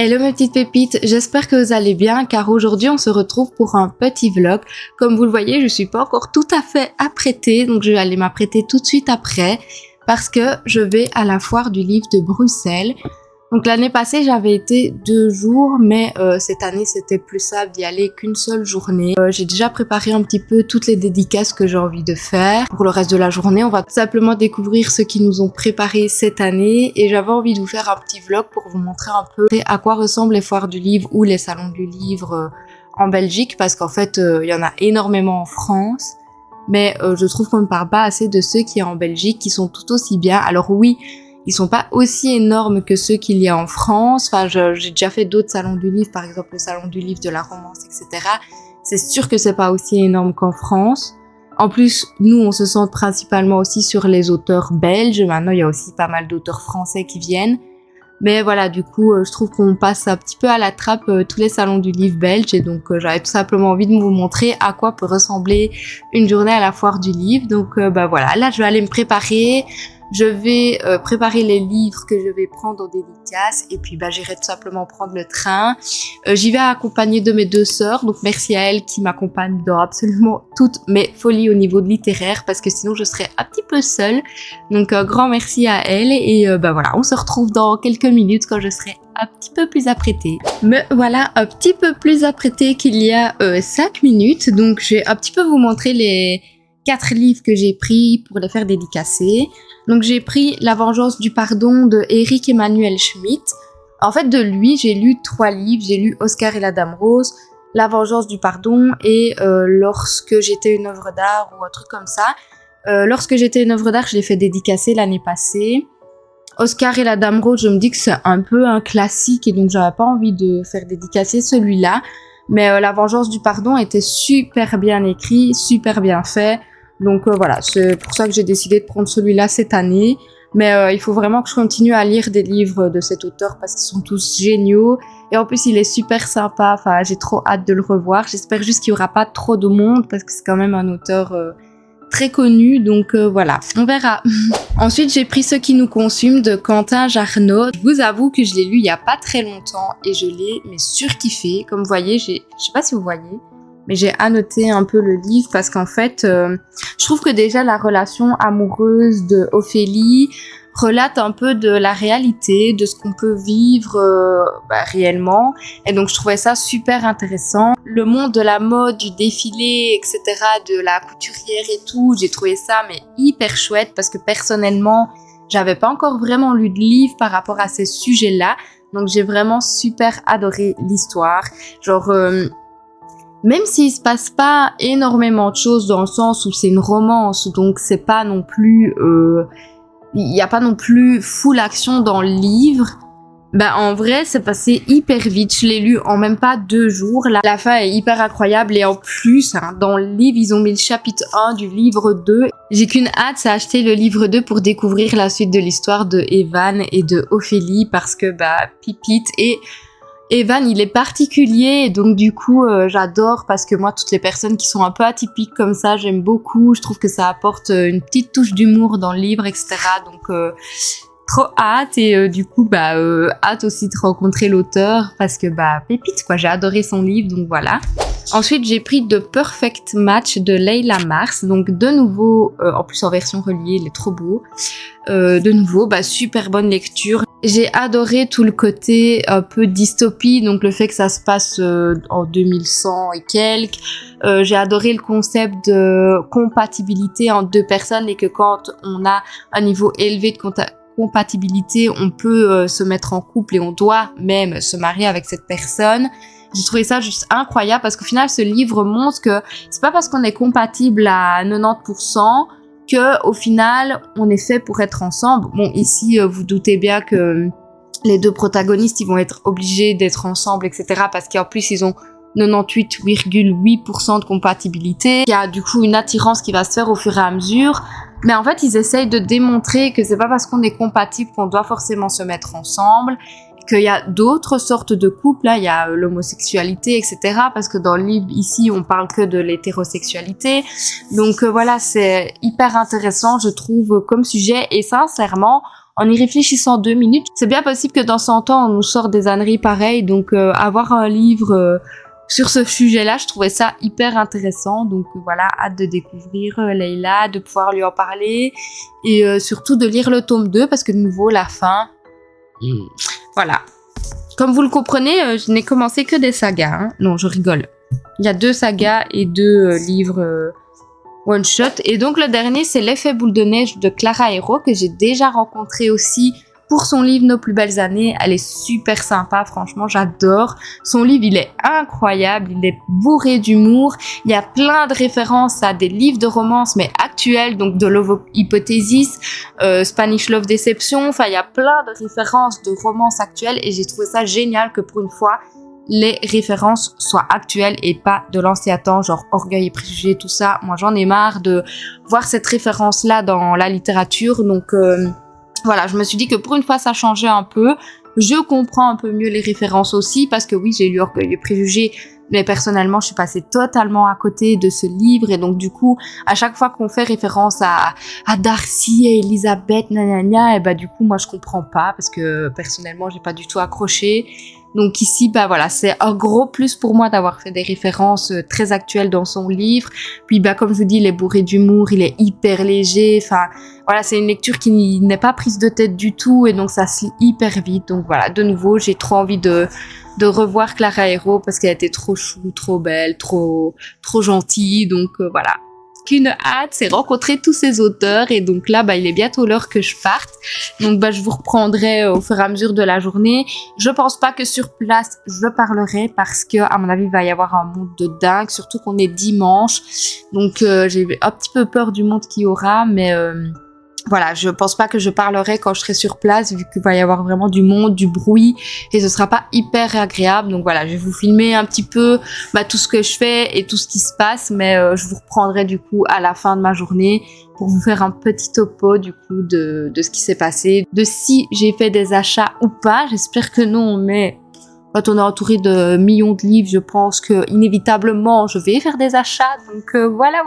Hello mes petites pépites, j'espère que vous allez bien car aujourd'hui on se retrouve pour un petit vlog. Comme vous le voyez, je suis pas encore tout à fait apprêtée, donc je vais aller m'apprêter tout de suite après parce que je vais à la foire du livre de Bruxelles. Donc l'année passée j'avais été 2 jours, mais cette année c'était plus simple d'y aller qu'une seule journée. J'ai déjà préparé un petit peu toutes les dédicaces que j'ai envie de faire. Pour le reste de la journée, on va tout simplement découvrir ce qu'ils nous ont préparé cette année et j'avais envie de vous faire un petit vlog pour vous montrer un peu à quoi ressemblent les foires du livre ou les salons du livre en Belgique, parce qu'en fait il y en a énormément en France. Mais je trouve qu'on ne parle pas assez de ceux qui y a en Belgique qui sont tout aussi bien. Alors oui, ils sont pas aussi énormes que ceux qu'il y a en France. Enfin, j'ai déjà fait d'autres salons du livre, par exemple le salon du livre de la romance, etc. C'est sûr que c'est pas aussi énorme qu'en France. En plus, nous, on se centre principalement aussi sur les auteurs belges. Maintenant, il y a aussi pas mal d'auteurs français qui viennent. Mais voilà, du coup, je trouve qu'on passe un petit peu à la trappe tous les salons du livre belge. Et donc, j'avais tout simplement envie de vous montrer à quoi peut ressembler une journée à la foire du livre. Donc, voilà, là, je vais aller me préparer. Je vais préparer les livres que je vais prendre en dédicace et puis j'irai tout simplement prendre le train. J'y vais accompagnée de mes 2 sœurs, donc merci à elles qui m'accompagnent dans absolument toutes mes folies au niveau de littéraire parce que sinon je serais un petit peu seule. Donc grand merci à elles et voilà, on se retrouve dans quelques minutes quand je serai un petit peu plus apprêtée. Me voilà un petit peu plus apprêtée qu'il y a 5 minutes, donc je vais un petit peu vous montrer les 4 livres que j'ai pris pour les faire dédicacer. Donc j'ai pris La vengeance du pardon de Eric Emmanuel Schmitt. En fait de lui j'ai lu 3 livres, j'ai lu Oscar et la Dame Rose, La vengeance du pardon et Lorsque j'étais une œuvre d'art ou un truc comme ça. Lorsque j'étais une œuvre d'art je l'ai fait dédicacer l'année passée. Oscar et la Dame Rose, je me dis que c'est un peu un classique et donc j'avais pas envie de faire dédicacer celui-là. Mais La vengeance du pardon était super bien écrit, super bien fait. Donc voilà, c'est pour ça que j'ai décidé de prendre celui-là cette année. Mais il faut vraiment que je continue à lire des livres de cet auteur parce qu'ils sont tous géniaux. Et en plus, il est super sympa. Enfin, j'ai trop hâte de le revoir. J'espère juste qu'il n'y aura pas trop de monde parce que c'est quand même un auteur très connu. Donc voilà, on verra. Ensuite, j'ai pris Ce qui nous consume de Quentin Jarnot. Je vous avoue que je l'ai lu il n'y a pas très longtemps et je l'ai surkiffé. Comme vous voyez, je sais pas si vous voyez, mais j'ai annoté un peu le livre parce qu'en fait, je trouve que déjà la relation amoureuse de Ophélie relate un peu de la réalité, de ce qu'on peut vivre réellement. Et donc, je trouvais ça super intéressant. Le monde de la mode, du défilé, etc., de la couturière et tout, j'ai trouvé ça mais hyper chouette parce que personnellement, j'avais pas encore vraiment lu de livre par rapport à ces sujets-là. Donc, j'ai vraiment super adoré l'histoire. Genre... même s'il se passe pas énormément de choses dans le sens où c'est une romance, donc c'est pas non plus, il y a pas non plus full action dans le livre. En vrai, c'est passé hyper vite. Je l'ai lu en même pas 2 jours. La fin est hyper incroyable et en plus, dans le livre, ils ont mis le chapitre 1 du livre 2. J'ai qu'une hâte, c'est acheter le livre 2 pour découvrir la suite de l'histoire de Evan et de Ophélie parce que Pipite et Evan, il est particulier et donc du coup j'adore parce que moi toutes les personnes qui sont un peu atypiques comme ça j'aime beaucoup, je trouve que ça apporte une petite touche d'humour dans le livre, etc. Donc trop hâte et du coup hâte aussi de rencontrer l'auteur parce que pépite quoi, j'ai adoré son livre donc voilà. Ensuite j'ai pris The Perfect Match de Leila Mars, donc de nouveau en plus en version reliée, il est trop beau. De nouveau super bonne lecture. J'ai adoré tout le côté un peu dystopie, donc le fait que ça se passe en 2100 et quelques. J'ai adoré le concept de compatibilité entre 2 personnes et que quand on a un niveau élevé de compatibilité, on peut se mettre en couple et on doit même se marier avec cette personne. J'ai trouvé ça juste incroyable parce qu'au final, ce livre montre que c'est pas parce qu'on est compatible à 90% que au final on est fait pour être ensemble. Bon, ici vous doutez bien que les 2 protagonistes ils vont être obligés d'être ensemble, etc. parce qu'en plus ils ont 98,8% de compatibilité. Il y a du coup une attirance qui va se faire au fur et à mesure. Mais en fait ils essayent de démontrer que c'est pas parce qu'on est compatible qu'on doit forcément se mettre ensemble. Qu'il y a d'autres sortes de couples, là, il y a l'homosexualité, etc. Parce que dans le livre, ici, on parle que de l'hétérosexualité. Donc voilà, c'est hyper intéressant, je trouve, comme sujet. Et sincèrement, en y réfléchissant 2 minutes. C'est bien possible que dans 100 ans, on nous sorte des âneries pareilles. Donc, avoir un livre sur ce sujet-là, je trouvais ça hyper intéressant. Donc, voilà, hâte de découvrir Leila, de pouvoir lui en parler. Et surtout de lire le tome 2 parce que de nouveau, la fin... Voilà. Comme vous le comprenez, je n'ai commencé que des sagas. Hein. Non, je rigole. Il y a 2 sagas et 2 livres one shot. Et donc le dernier, c'est L'effet boule de neige de Clara Hero que j'ai déjà rencontré aussi pour son livre Nos plus belles années. Elle est super sympa, franchement, j'adore. Son livre, il est incroyable, il est bourré d'humour. Il y a plein de références à des livres de romance, mais actuels, donc de Love Hypothesis, Spanish Love Deception. Enfin, il y a plein de références de romances actuelles et j'ai trouvé ça génial que pour une fois, les références soient actuelles et pas de l'ancien temps, genre Orgueil et Préjugés, tout ça. Moi, j'en ai marre de voir cette référence-là dans la littérature. Donc, voilà, je me suis dit que pour une fois, ça changeait un peu. Je comprends un peu mieux les références aussi parce que oui, j'ai lu Orgueil et Préjugés, mais personnellement, je suis passée totalement à côté de ce livre. Et donc, du coup, à chaque fois qu'on fait référence à Darcy et Elisabeth, nanana, et bah, du coup, moi, je comprends pas parce que personnellement, j'ai pas du tout accroché. Donc ici, bah voilà, c'est un gros plus pour moi d'avoir fait des références très actuelles dans son livre. Puis bah comme je vous dis, il est bourré d'humour, il est hyper léger. Enfin voilà, c'est une lecture qui n'est pas prise de tête du tout et donc ça se lit hyper vite. Donc voilà, de nouveau, j'ai trop envie de revoir Clara Hero parce qu'elle était trop chou, trop belle, trop gentille. Donc voilà. Qu'une hâte, c'est rencontrer tous ces auteurs et donc là, bah, il est bientôt l'heure que je parte. Donc, bah, je vous reprendrai au fur et à mesure de la journée. Je pense pas que sur place, je parlerai parce que, à mon avis, il va y avoir un monde de dingue, surtout qu'on est dimanche. Donc, j'ai un petit peu peur du monde qu'il y aura, mais voilà, je pense pas que je parlerai quand je serai sur place vu qu'il va y avoir vraiment du monde, du bruit et ce sera pas hyper agréable. Donc voilà, je vais vous filmer un petit peu tout ce que je fais et tout ce qui se passe, mais je vous reprendrai du coup à la fin de ma journée pour vous faire un petit topo du coup de ce qui s'est passé, de si j'ai fait des achats ou pas. J'espère que non, mais quand on est entouré de millions de livres, je pense que inévitablement je vais faire des achats. Donc voilà.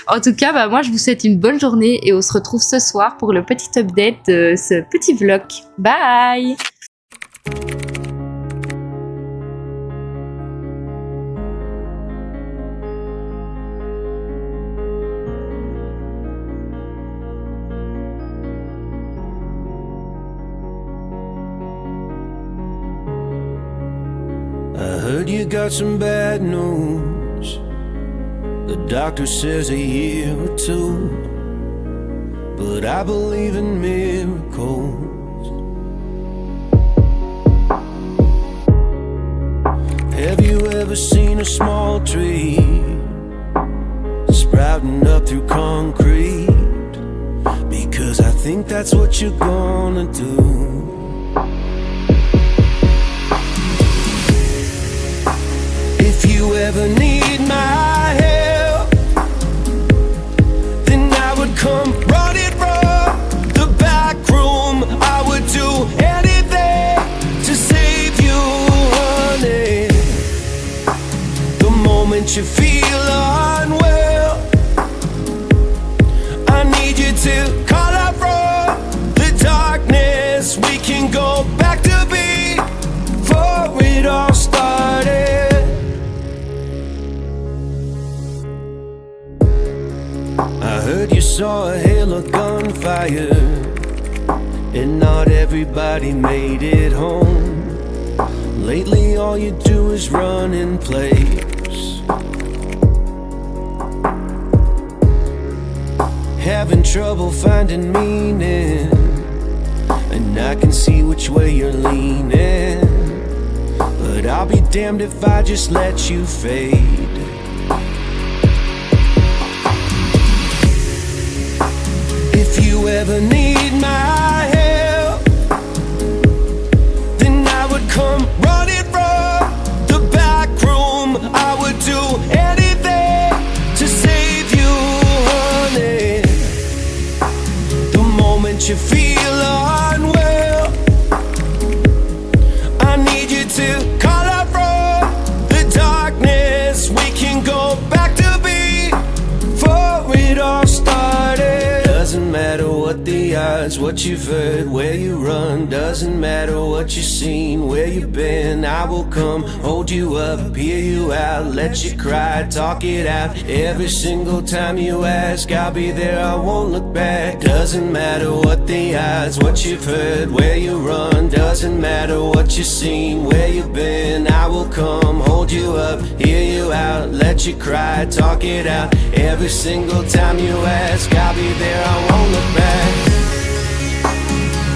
En tout cas, moi je vous souhaite une bonne journée et on se retrouve ce soir pour le petit update de ce petit vlog. Bye! I heard you got some bad news. The doctor says a year or 2, but I believe in miracles. Have you ever seen a small tree sprouting up through concrete? Because I think that's what you're gonna do. If you ever need my help, then I would come running from the back room. I would do anything to save you, honey. The moment you feel unwell, I need you to call out from the darkness. We can go back to before it all started. I heard you saw a hail of gunfire, and not everybody made it home. Lately all you do is run in place, having trouble finding meaning, and I can see which way you're leaning. But I'll be damned if I just let you fade. If you ever need my help, then I would come running from the back room. I would do anything to save you, honey. The moment you feel unwell, I need you to call out from the darkness. We can go back to before it all started. Doesn't matter what the odds eyes, what you've heard, where you run. Doesn't matter what you've seen, where you've been. I will come, hold you up, hear you out, let you cry, talk it out. Every single time you ask, I'll be there, I won't look back. Doesn't matter what the odds, what you've heard, where you run. Doesn't matter what you've seen, where you've been. I will come, hold you up, hear you out, let you cry, talk it out. Every single time you ask, I'll be there, I won't look back.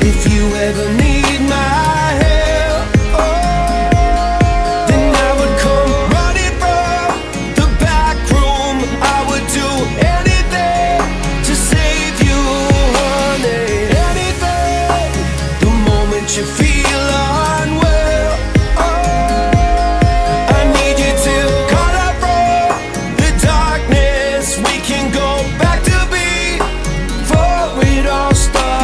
If you ever need my help, then I would come running from the back room. I would do anything to save you, honey. Anything. The moment you feel unwell, I need you to cut up from the darkness. We can go back to before it all started.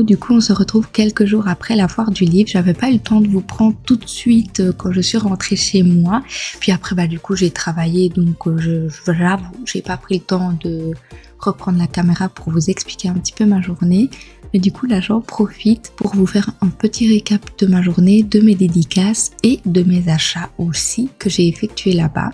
Du coup, on se retrouve quelques jours après la foire du livre. J'avais pas eu le temps de vous prendre tout de suite quand je suis rentrée chez moi. Puis après, du coup, j'ai travaillé, donc j'avoue, j'ai pas pris le temps de reprendre la caméra pour vous expliquer un petit peu ma journée. Mais du coup, là, j'en profite pour vous faire un petit récap de ma journée, de mes dédicaces et de mes achats aussi que j'ai effectués là-bas.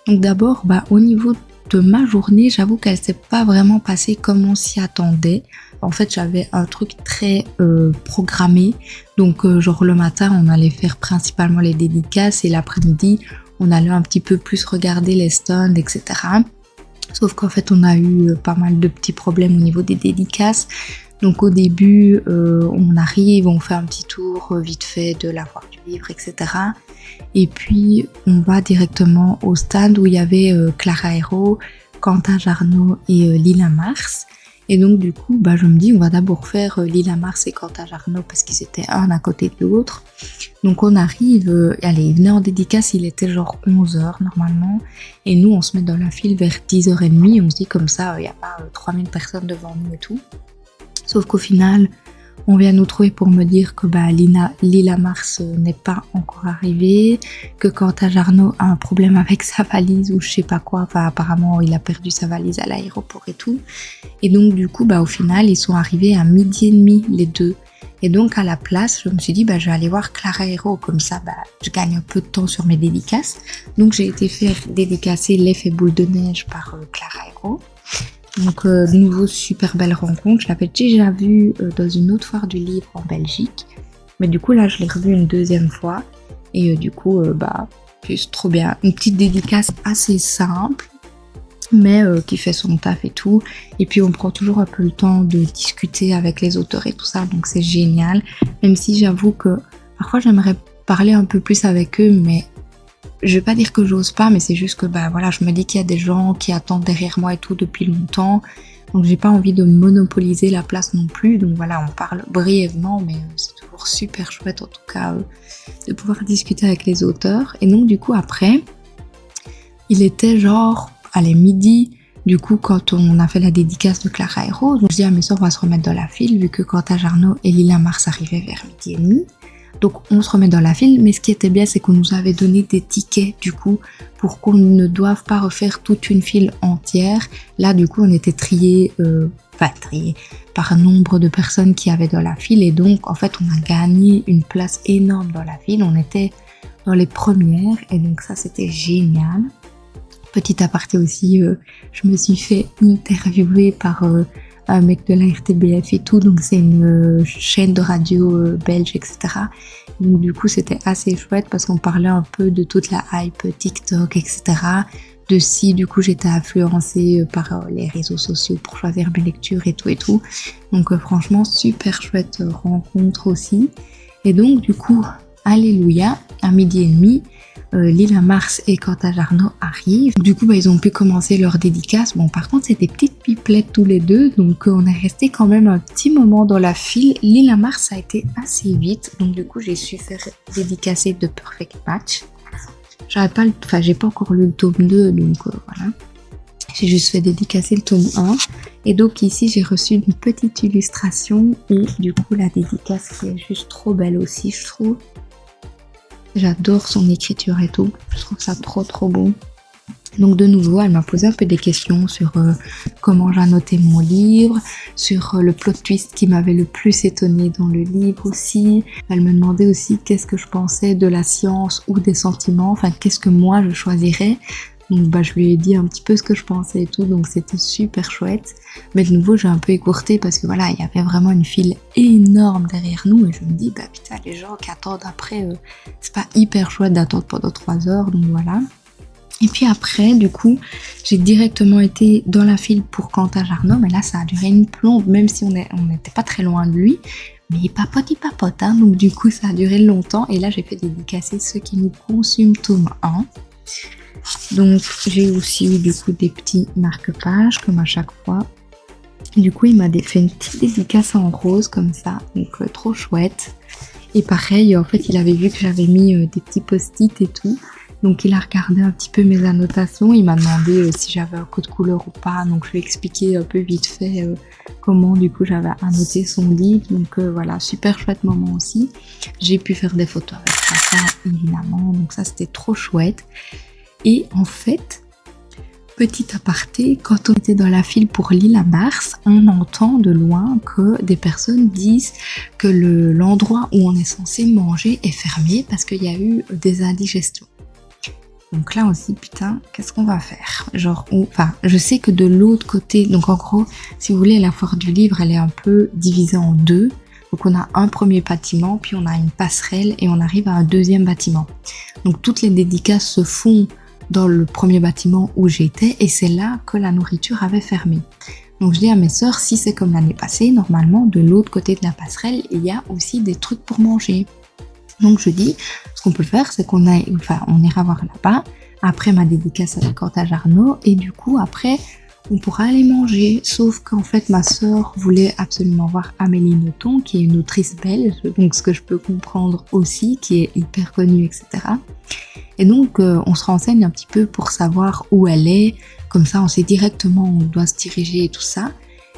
Donc d'abord, au niveau de ma journée, j'avoue qu'elle s'est pas vraiment passée comme on s'y attendait. En fait, j'avais un truc très programmé. Donc, genre le matin, on allait faire principalement les dédicaces et l'après-midi, on allait un petit peu plus regarder les stands, etc. Sauf qu'en fait, on a eu pas mal de petits problèmes au niveau des dédicaces. Donc, au début, on arrive, on fait un petit tour vite fait de la foire du livre, etc. Et puis, on va directement au stand où il y avait Clara Hero, Quentin Jarnot et Lila Mars. Et donc du coup, je me dis on va d'abord faire Lila Mars et Quentin Jarnot parce qu'ils étaient un à côté de l'autre. Donc on arrive, il venait en dédicace, il était genre 11h normalement. Et nous on se met dans la file vers 10h30, on se dit comme ça, il n'y a pas 3000 personnes devant nous et tout. Sauf qu'au final, on vient nous trouver pour me dire que Lila Mars n'est pas encore arrivée, que Quentin Jarnot a un problème avec sa valise ou je sais pas quoi, apparemment il a perdu sa valise à l'aéroport et tout. Et donc du coup, au final, ils sont arrivés à 12h30 les deux. Et donc à la place, je me suis dit, je vais aller voir Clara Hero, comme ça je gagne un peu de temps sur mes dédicaces. Donc j'ai été faire dédicacer l'effet boule de neige par Clara Hero. Donc de nouveau super belle rencontre, je l'avais déjà vue dans une autre foire du livre en Belgique, mais du coup là je l'ai revue une deuxième fois et du coup juste trop bien, une petite dédicace assez simple mais qui fait son taf et tout, et puis on prend toujours un peu le temps de discuter avec les auteurs et tout ça, donc c'est génial, même si j'avoue que parfois j'aimerais parler un peu plus avec eux, mais je vais pas dire que j'ose pas, mais c'est juste que je me dis qu'il y a des gens qui attendent derrière moi et tout depuis longtemps, donc j'ai pas envie de monopoliser la place non plus, donc voilà, on parle brièvement, mais c'est toujours super chouette en tout cas de pouvoir discuter avec les auteurs. Et donc du coup après, il était genre midi, du coup quand on a fait la dédicace de Clara Hero, donc je dis à mes soeurs on va se remettre dans la file vu que Quentin Jarnot et Lila Mars arrivaient vers 12h30. Donc on se remet dans la file, mais ce qui était bien c'est qu'on nous avait donné des tickets du coup pour qu'on ne doive pas refaire toute une file entière. Là du coup on était triés par nombre de personnes qui avaient dans la file et donc en fait on a gagné une place énorme dans la file, on était dans les premières et donc ça c'était génial. Petit aparté aussi, je me suis fait interviewer par un mec de la RTBF et tout, donc c'est une chaîne de radio belge, etc. Donc du coup c'était assez chouette parce qu'on parlait un peu de toute la hype TikTok, etc. De si du coup j'étais influencée par les réseaux sociaux pour choisir mes lectures et tout. Donc franchement super chouette rencontre aussi. Et donc du coup, alléluia, à 12h30, Lila Mars et Quentin Jarnot arrivent. Du coup, ils ont pu commencer leur dédicace. Bon, par contre, c'est des petites pipelettes tous les deux, donc on est resté quand même un petit moment dans la file. Lila Mars a été assez vite, donc du coup, j'ai su faire dédicacer The Perfect Match. J'ai pas encore lu le tome 2, donc voilà. J'ai juste fait dédicacer le tome 1. Et donc ici, j'ai reçu une petite illustration et du coup, la dédicace qui est juste trop belle aussi, je trouve. J'adore son écriture et tout. Je trouve ça trop beau. Donc de nouveau, elle m'a posé un peu des questions sur comment j'annotais mon livre, sur le plot twist qui m'avait le plus étonnée dans le livre aussi. Elle me demandait aussi qu'est-ce que je pensais de la science ou des sentiments, enfin qu'est-ce que moi je choisirais. Donc je lui ai dit un petit peu ce que je pensais et tout, donc c'était super chouette. Mais de nouveau, j'ai un peu écourté parce que voilà, il y avait vraiment une file énorme derrière nous et je me dis, putain, les gens qui attendent après, c'est pas hyper chouette d'attendre pendant 3 heures, donc voilà. Et puis après, du coup, j'ai directement été dans la file pour Quentin Jarnot, mais là, ça a duré une plombe, même si on n'était pas très loin de lui. Mais il papote, hein, donc du coup, ça a duré longtemps. Et là, j'ai fait dédicacer ceux qui nous consument tome 1. Donc j'ai aussi eu du coup des petits marque-pages comme à chaque fois. Du coup il m'a fait une petite dédicace en rose comme ça, donc trop chouette. Et pareil, en fait il avait vu que j'avais mis des petits post-it et tout. Donc il a regardé un petit peu mes annotations, il m'a demandé si j'avais un code couleur ou pas. Donc je lui ai expliqué un peu vite fait comment du coup j'avais annoté son livre. Donc voilà, super chouette moment aussi. J'ai pu faire des photos avec ça évidemment, donc ça c'était trop chouette. Et en fait, petit aparté, quand on était dans la file pour Lila Mars, on entend de loin que des personnes disent que l'endroit où on est censé manger est fermé parce qu'il y a eu des indigestions. Donc là on se dit putain, qu'est-ce qu'on va faire? Je sais que de l'autre côté, donc en gros, si vous voulez, la foire du livre, elle est un peu divisée en deux. Donc on a un premier bâtiment, puis on a une passerelle et on arrive à un deuxième bâtiment. Donc toutes les dédicaces se font dans le premier bâtiment où j'étais et c'est là que la nourriture avait fermé. Donc je dis à mes sœurs, si c'est comme l'année passée, normalement de l'autre côté de la passerelle, il y a aussi des trucs pour manger. Donc je dis, ce qu'on peut faire, c'est on ira voir là-bas, après ma dédicace avec Quentin Jarnot, et du coup après, on pourra aller manger. Sauf qu'en fait, ma sœur voulait absolument voir Amélie Nothomb, qui est une autrice belge, donc ce que je peux comprendre aussi, qui est hyper connue, etc. Et donc, on se renseigne un petit peu pour savoir où elle est, comme ça on sait directement où on doit se diriger et tout ça.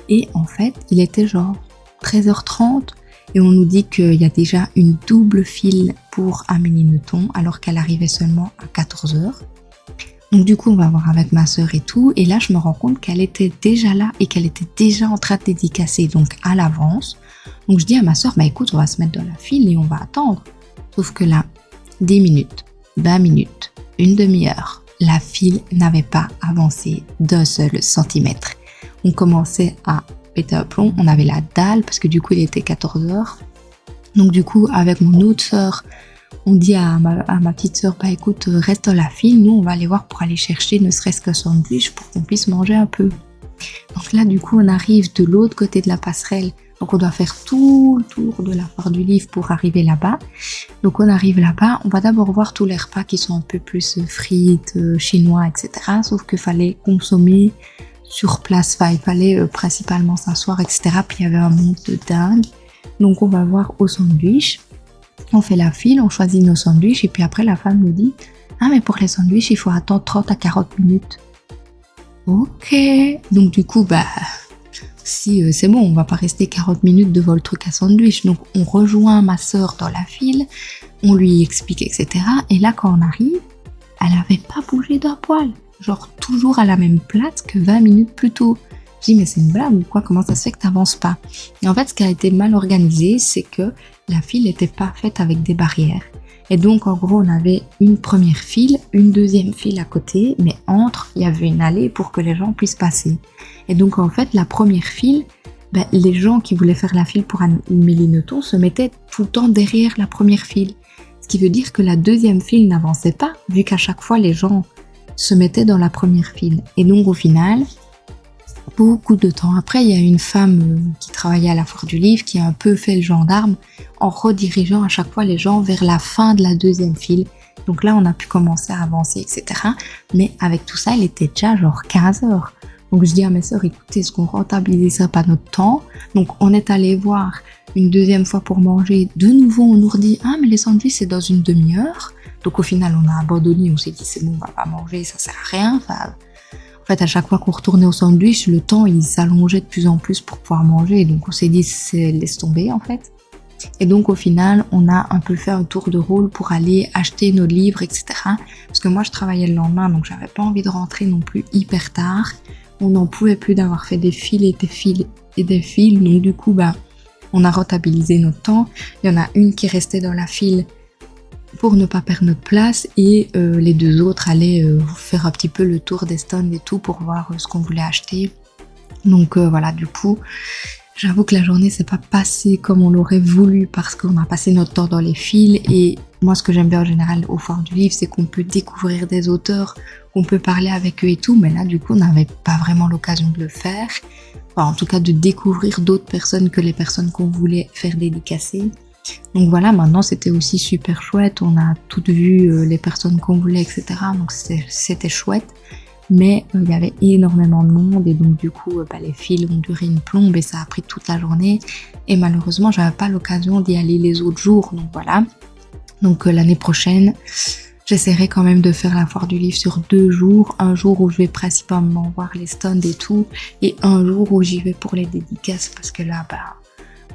Et en fait, il était genre 13h30, et on nous dit qu'il y a déjà une double file pour Amélie Nothomb, alors qu'elle arrivait seulement à 14h. Donc du coup, on va voir avec ma sœur et tout, et là je me rends compte qu'elle était déjà là et qu'elle était déjà en train de dédicacer, donc à l'avance. Donc je dis à ma sœur, écoute, on va se mettre dans la file et on va attendre. Sauf que là, 10 minutes, 20 minutes, une demi-heure, la file n'avait pas avancé d'un seul centimètre. On commençait à péter un plomb, on avait la dalle, parce que du coup il était 14h. Donc du coup, avec mon autre sœur, on dit à ma petite sœur, écoute, reste dans la file, nous on va aller voir pour aller chercher ne serait-ce qu'un sandwich pour qu'on puisse manger un peu. Donc là du coup on arrive de l'autre côté de la passerelle, donc on doit faire tout le tour de la foire du livre pour arriver là-bas. Donc on arrive là-bas, on va d'abord voir tous les repas qui sont un peu plus frites, chinois, etc. Sauf qu'il fallait consommer sur place, il fallait principalement s'asseoir, etc. Puis il y avait un monde de dingue. Donc on va voir au sandwich. On fait la file, on choisit nos sandwichs et puis après la femme nous dit « Ah mais pour les sandwichs, il faut attendre 30 à 40 minutes. » Ok, donc du coup, si c'est bon, on va pas rester 40 minutes devant le truc à sandwich. Donc on rejoint ma sœur dans la file, on lui explique, etc. Et là quand on arrive, elle avait pas bougé d'un poil. Genre toujours à la même place que 20 minutes plus tôt. Je dis mais c'est une blague ou quoi, comment ça se fait que t'avances pas? Et en fait ce qui a été mal organisé, c'est que la file n'était pas faite avec des barrières. Et donc en gros on avait une première file, une deuxième file à côté, mais entre il y avait une allée pour que les gens puissent passer. Et donc en fait la première file, les gens qui voulaient faire la file pour Amélie Nothomb se mettaient tout le temps derrière la première file. Ce qui veut dire que la deuxième file n'avançait pas, vu qu'à chaque fois les gens se mettaient dans la première file. Et donc au final, beaucoup de temps après, il y a une femme qui travaillait à la foire du livre qui a un peu fait le gendarme en redirigeant à chaque fois les gens vers la fin de la deuxième file, Donc là, on a pu commencer à avancer, etc. Mais avec tout ça, il était déjà genre 15 heures. Donc je dis à mes sœurs, écoutez, est-ce qu'on rentabiliserait pas notre temps? Donc on est allé voir une deuxième fois pour manger. De nouveau, on nous redit, ah mais les sandwichs c'est dans une demi-heure. Donc au final, on a abandonné, on s'est dit, c'est bon, on va pas manger, ça sert à rien. Enfin, en fait, à chaque fois qu'on retournait au sandwich, le temps il s'allongeait de plus en plus pour pouvoir manger. Donc on s'est dit, laisse tomber en fait. Et donc au final, on a un peu fait un tour de rôle pour aller acheter nos livres, etc. Parce que moi, je travaillais le lendemain, donc j'avais pas envie de rentrer non plus hyper tard. On n'en pouvait plus d'avoir fait des fils et des fils et des fils. Donc du coup, on a rentabilisé notre temps. Il y en a une qui restait dans la file pour ne pas perdre notre place et les deux autres allaient faire un petit peu le tour des stands et tout pour voir ce qu'on voulait acheter. Donc voilà, du coup, j'avoue que la journée s'est pas passée comme on l'aurait voulu parce qu'on a passé notre temps dans les files. Et moi, ce que j'aime bien en général au Foire du Livre, c'est qu'on peut découvrir des auteurs, qu'on peut parler avec eux et tout. Mais là, du coup, on n'avait pas vraiment l'occasion de le faire. Enfin, en tout cas, de découvrir d'autres personnes que les personnes qu'on voulait faire dédicacer. Donc voilà, maintenant, c'était aussi super chouette. On a toutes vu les personnes qu'on voulait, etc. Donc c'était chouette. Mais il y avait énormément de monde et donc du coup les files ont duré une plombe et ça a pris toute la journée et malheureusement j'avais pas l'occasion d'y aller les autres jours, donc voilà. Donc l'année prochaine j'essaierai quand même de faire la Foire du Livre sur 2 jours, un jour où je vais principalement voir les stands et tout et un jour où j'y vais pour les dédicaces parce que là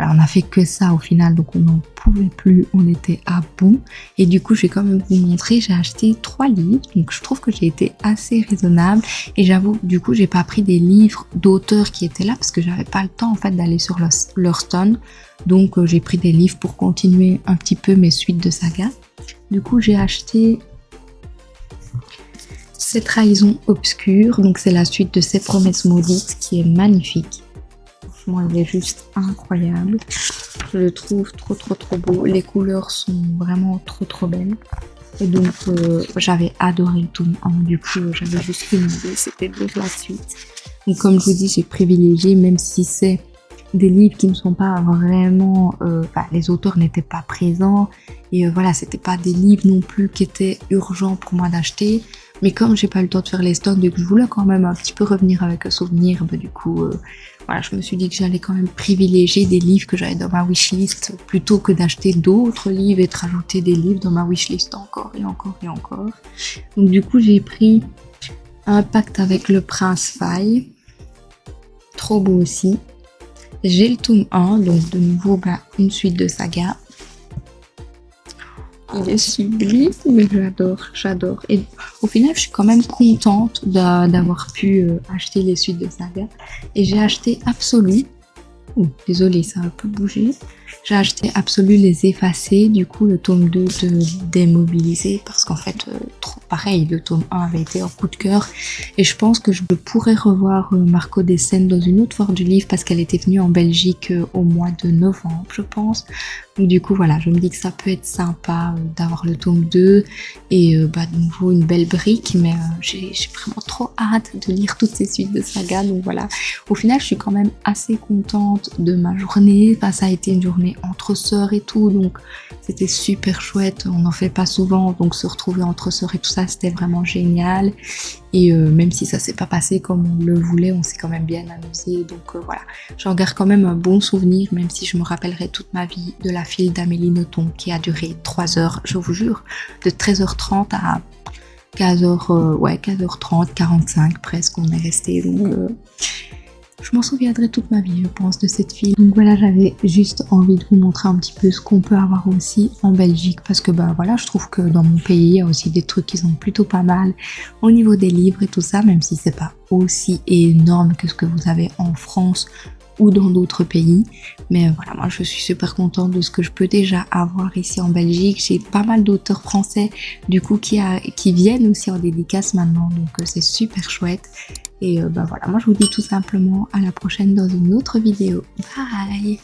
on a fait que ça au final, donc on n'en pouvait plus, on était à bout. Et du coup, je vais quand même vous montrer, j'ai acheté 3 livres, donc je trouve que j'ai été assez raisonnable. Et j'avoue, du coup, j'ai pas pris des livres d'auteurs qui étaient là, parce que j'avais pas le temps en fait d'aller sur leur stand. Donc j'ai pris des livres pour continuer un petit peu mes suites de saga. Du coup, j'ai acheté Ces trahisons obscures, donc c'est la suite de Ces promesses maudites, qui est magnifique. Franchement, il est juste incroyable. Je le trouve trop beau. Les couleurs sont vraiment trop belles. Et donc, j'avais adoré le tome 1. Du coup, j'avais juste une idée, c'était de lire la suite. Donc, comme je vous dis, j'ai privilégié, même si c'est des livres qui ne sont pas vraiment... les auteurs n'étaient pas présents. Et voilà, c'était pas des livres non plus qui étaient urgents pour moi d'acheter. Mais comme j'ai pas eu le temps de faire les stocks et que je voulais quand même un petit peu revenir avec un souvenir, du coup, voilà, je me suis dit que j'allais quand même privilégier des livres que j'avais dans ma wishlist plutôt que d'acheter d'autres livres et de rajouter des livres dans ma wishlist encore et encore et encore. Donc du coup, j'ai pris Un pacte avec le prince Faille. Trop beau aussi. J'ai le tome 1, donc de nouveau une suite de saga. Il est sublime, mais j'adore. Et au final, je suis quand même contente d'avoir pu acheter les suites de saga. Et j'ai acheté Absolu. Oh, désolée, ça a un peu bougé. J'ai acheté Absolu les Effacés, du coup le tome 2 de Démobilisé, parce qu'en fait, pareil, le tome 1 avait été un coup de cœur. Et je pense que je pourrais revoir Marco Dessen dans une autre Foire du Livre, parce qu'elle était venue en Belgique au mois de novembre, je pense. Donc du coup, voilà, je me dis que ça peut être sympa d'avoir le tome 2 et de nouveau une belle brique, mais j'ai vraiment trop hâte de lire toutes ces suites de saga. Donc voilà, au final, je suis quand même assez contente de ma journée. Enfin, ça a été une journée entre sœurs et tout, donc c'était super chouette. On n'en fait pas souvent, donc se retrouver entre sœurs et tout ça, c'était vraiment génial. Et même si ça s'est pas passé comme on le voulait, on s'est quand même bien amusé. Donc voilà, j'en garde quand même un bon souvenir, même si je me rappellerai toute ma vie de la file d'Amélie Nothomb qui a duré 3 heures, je vous jure, de 13h30 à 15h30, 45 presque, on est resté. Donc je m'en souviendrai toute ma vie, je pense, de cette file. Donc voilà, j'avais juste envie de vous montrer un petit peu ce qu'on peut avoir aussi en Belgique, parce que voilà, je trouve que dans mon pays, il y a aussi des trucs qui sont plutôt pas mal au niveau des livres et tout ça, même si c'est pas aussi énorme que ce que vous avez en France ou dans d'autres pays. Mais voilà, moi je suis super contente de ce que je peux déjà avoir ici en Belgique. J'ai pas mal d'auteurs français du coup qui viennent aussi en dédicace maintenant, donc c'est super chouette. Et voilà, moi je vous dis tout simplement à la prochaine dans une autre vidéo. Bye!